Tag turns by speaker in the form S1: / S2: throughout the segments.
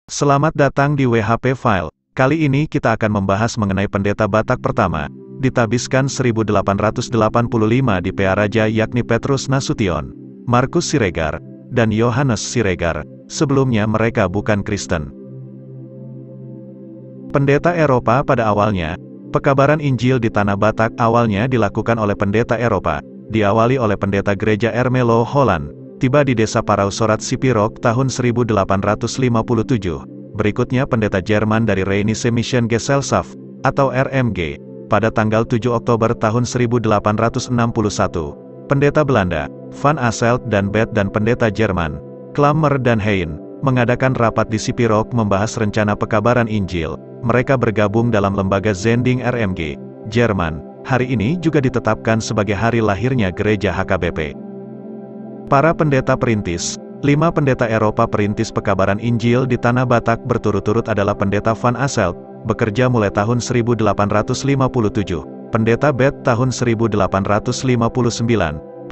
S1: Selamat datang di WHP File. Kali ini kita akan membahas mengenai pendeta Batak pertama, ditabiskan 1885 di Pearaja, yakni Petrus Nasution, Markus Siregar, dan Yohanes Siregar. Sebelumnya mereka bukan Kristen. Pendeta Eropa pada awalnya, pekabaran Injil di Tanah Batak awalnya dilakukan oleh pendeta Eropa, diawali oleh pendeta gereja Ermelo Holland. Tiba di desa Parousorat Sipirok tahun 1857. Berikutnya pendeta Jerman dari Rheinische Mission Gesellschaft, atau RMG, pada tanggal 7 Oktober tahun 1861. Pendeta Belanda, Van Asselt dan Bet dan pendeta Jerman, Klammer dan Hein, mengadakan rapat di Sipirok membahas rencana pekabaran Injil. Mereka bergabung dalam lembaga Zending RMG, Jerman. Hari ini juga ditetapkan sebagai hari lahirnya gereja HKBP. Para pendeta perintis, 5 pendeta Eropa perintis pekabaran Injil di Tanah Batak berturut-turut adalah pendeta Van Asselt, bekerja mulai tahun 1857, pendeta Bet tahun 1859,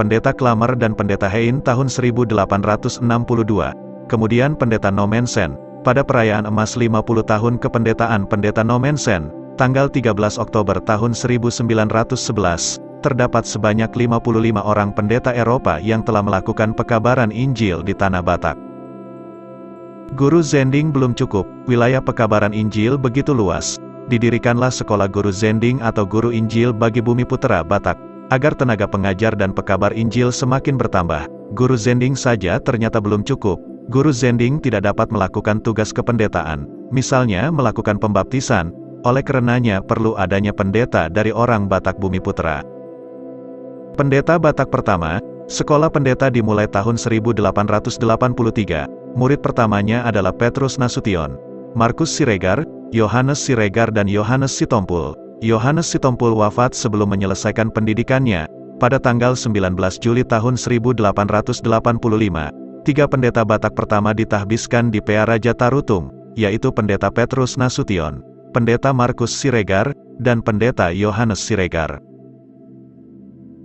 S1: pendeta Klammer dan pendeta Hein tahun 1862, kemudian pendeta Nommensen, pada perayaan emas 50 tahun kependetaan pendeta Nommensen, tanggal 13 Oktober tahun 1911, terdapat sebanyak 55 orang pendeta Eropa yang telah melakukan pekabaran Injil di Tanah Batak. Guru Zending belum cukup, wilayah pekabaran Injil begitu luas. Didirikanlah sekolah guru Zending atau guru Injil bagi Bumi Putera Batak, agar tenaga pengajar dan pekabar Injil semakin bertambah. Guru Zending saja ternyata belum cukup. Guru Zending tidak dapat melakukan tugas kependetaan, misalnya melakukan pembaptisan, oleh karenanya perlu adanya pendeta dari orang Batak Bumi Putera. Pendeta Batak pertama, sekolah pendeta dimulai tahun 1883, murid pertamanya adalah Petrus Nasution, Markus Siregar, Yohanes Siregar dan Yohanes Sitompul. Yohanes Sitompul wafat sebelum menyelesaikan pendidikannya, pada tanggal 19 Juli tahun 1885. 3 pendeta Batak pertama ditahbiskan di Pearaja Tarutung, yaitu pendeta Petrus Nasution, pendeta Markus Siregar, dan pendeta Yohanes Siregar.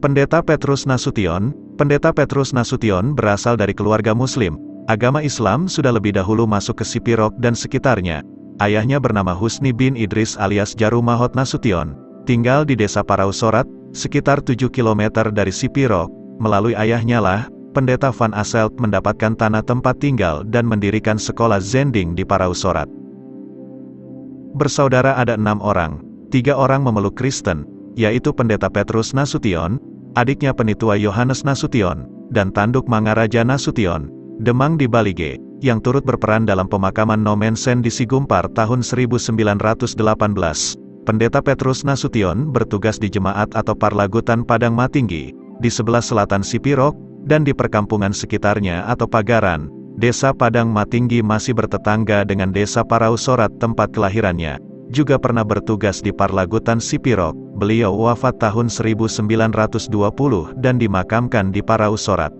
S1: Pendeta Petrus Nasution berasal dari keluarga Muslim. Agama Islam sudah lebih dahulu masuk ke Sipirok dan sekitarnya. Ayahnya bernama Husni bin Idris alias Jarumahot Nasution, tinggal di desa Parousorat, sekitar 7 km dari Sipirok. Melalui ayahnya lah, pendeta Van Asselt mendapatkan tanah tempat tinggal dan mendirikan sekolah Zending di Parousorat. Bersaudara ada 6 orang, 3 orang memeluk Kristen, yaitu pendeta Petrus Nasution, adiknya penitua Yohanes Nasution, dan tanduk Mangaraja Nasution, Demang di Balige, yang turut berperan dalam pemakaman Nommensen di Sigumpar tahun 1918. Pendeta Petrus Nasution bertugas di jemaat atau Parlagutan Padang Matinggi, di sebelah selatan Sipirok, dan di perkampungan sekitarnya atau Pagaran. Desa Padang Matinggi masih bertetangga dengan desa Parousorat tempat kelahirannya. Juga pernah bertugas di Parlagutan Sipirok. Beliau wafat tahun 1920 dan dimakamkan di Parousorat.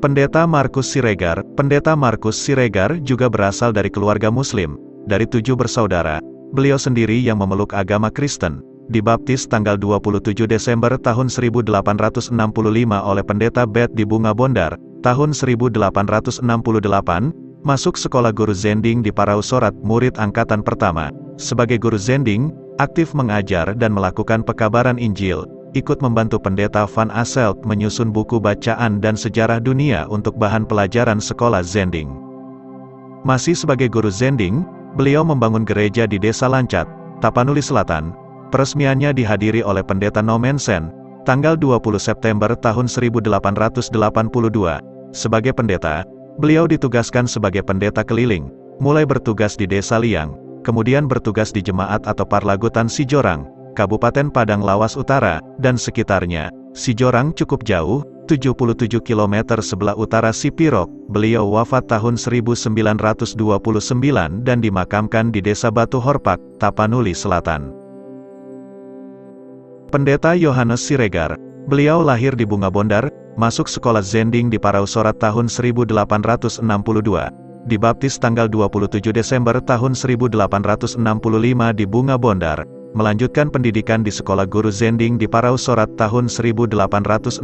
S1: Pendeta Markus Siregar juga berasal dari keluarga Muslim. Dari 7 bersaudara, beliau sendiri yang memeluk agama Kristen. Dibaptis tanggal 27 Desember tahun 1865 oleh pendeta Bet di Bunga Bondar, tahun 1868, masuk sekolah guru Zending di Parousorat, murid angkatan pertama. Sebagai guru Zending, aktif mengajar dan melakukan pekabaran Injil, ikut membantu pendeta Van Asselt menyusun buku bacaan dan sejarah dunia untuk bahan pelajaran sekolah Zending. Masih sebagai guru Zending, beliau membangun gereja di desa Lancat, Tapanuli Selatan. Peresmiannya dihadiri oleh pendeta Nommensen, tanggal 20 September tahun 1882. Sebagai pendeta, beliau ditugaskan sebagai pendeta keliling, mulai bertugas di desa Liang, kemudian bertugas di jemaat atau Parlagutan Sijorang, Kabupaten Padang Lawas Utara, dan sekitarnya. Sijorang cukup jauh, 77 km sebelah utara Sipirok. Beliau wafat tahun 1929 dan dimakamkan di desa Batu Horpak, Tapanuli Selatan. Pendeta Yohanes Siregar, beliau lahir di Bunga Bondar, masuk sekolah Zending di Parousorat tahun 1862. Dibaptis tanggal 27 Desember tahun 1865 di Bunga Bondar. Melanjutkan pendidikan di sekolah guru Zending di Parousorat tahun 1868.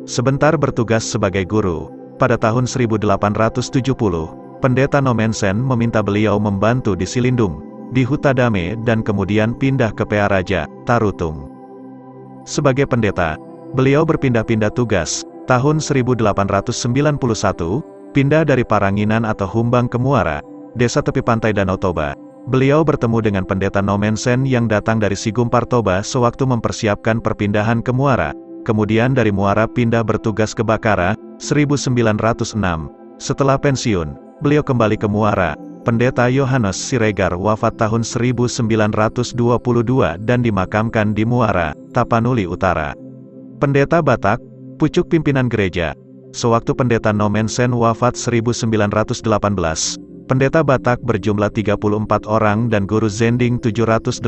S1: Sebentar bertugas sebagai guru. Pada tahun 1870, Pendeta Nommensen meminta beliau membantu di Silindung, di Hutadame dan kemudian pindah ke Pearaja, Tarutung. Sebagai pendeta, beliau berpindah-pindah tugas. Tahun 1891, pindah dari Paranginan atau Humbang ke Muara, desa tepi pantai Danau Toba. Beliau bertemu dengan pendeta Nommensen yang datang dari Sigumpar Toba sewaktu mempersiapkan perpindahan ke Muara. Kemudian dari Muara pindah bertugas ke Bakara, 1906. Setelah pensiun, beliau kembali ke Muara. Pendeta Yohanes Siregar wafat tahun 1922 dan dimakamkan di Muara, Tapanuli Utara. Pendeta Batak, pucuk pimpinan gereja. Sewaktu pendeta Nommensen wafat 1918, pendeta Batak berjumlah 34 orang dan guru Zending 788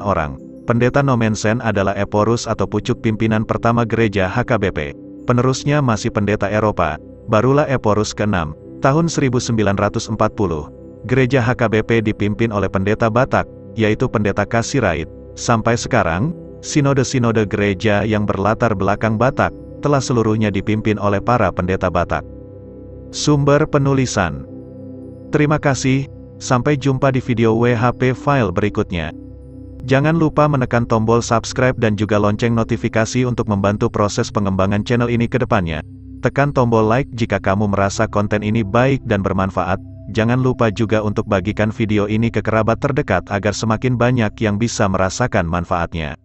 S1: orang. Pendeta Nommensen adalah Eporus atau pucuk pimpinan pertama gereja HKBP. Penerusnya masih pendeta Eropa, barulah Eporus ke-6, tahun 1940. Gereja HKBP dipimpin oleh pendeta Batak, yaitu pendeta Kasirait. Sampai sekarang, sinode-sinode gereja yang berlatar belakang Batak, telah seluruhnya dipimpin oleh para pendeta Batak. Sumber penulisan. Terima kasih, sampai jumpa di video WHP file berikutnya. Jangan lupa menekan tombol subscribe dan juga lonceng notifikasi untuk membantu proses pengembangan channel ini ke depannya. Tekan tombol like jika kamu merasa konten ini baik dan bermanfaat. Jangan lupa juga untuk bagikan video ini ke kerabat terdekat agar semakin banyak yang bisa merasakan manfaatnya.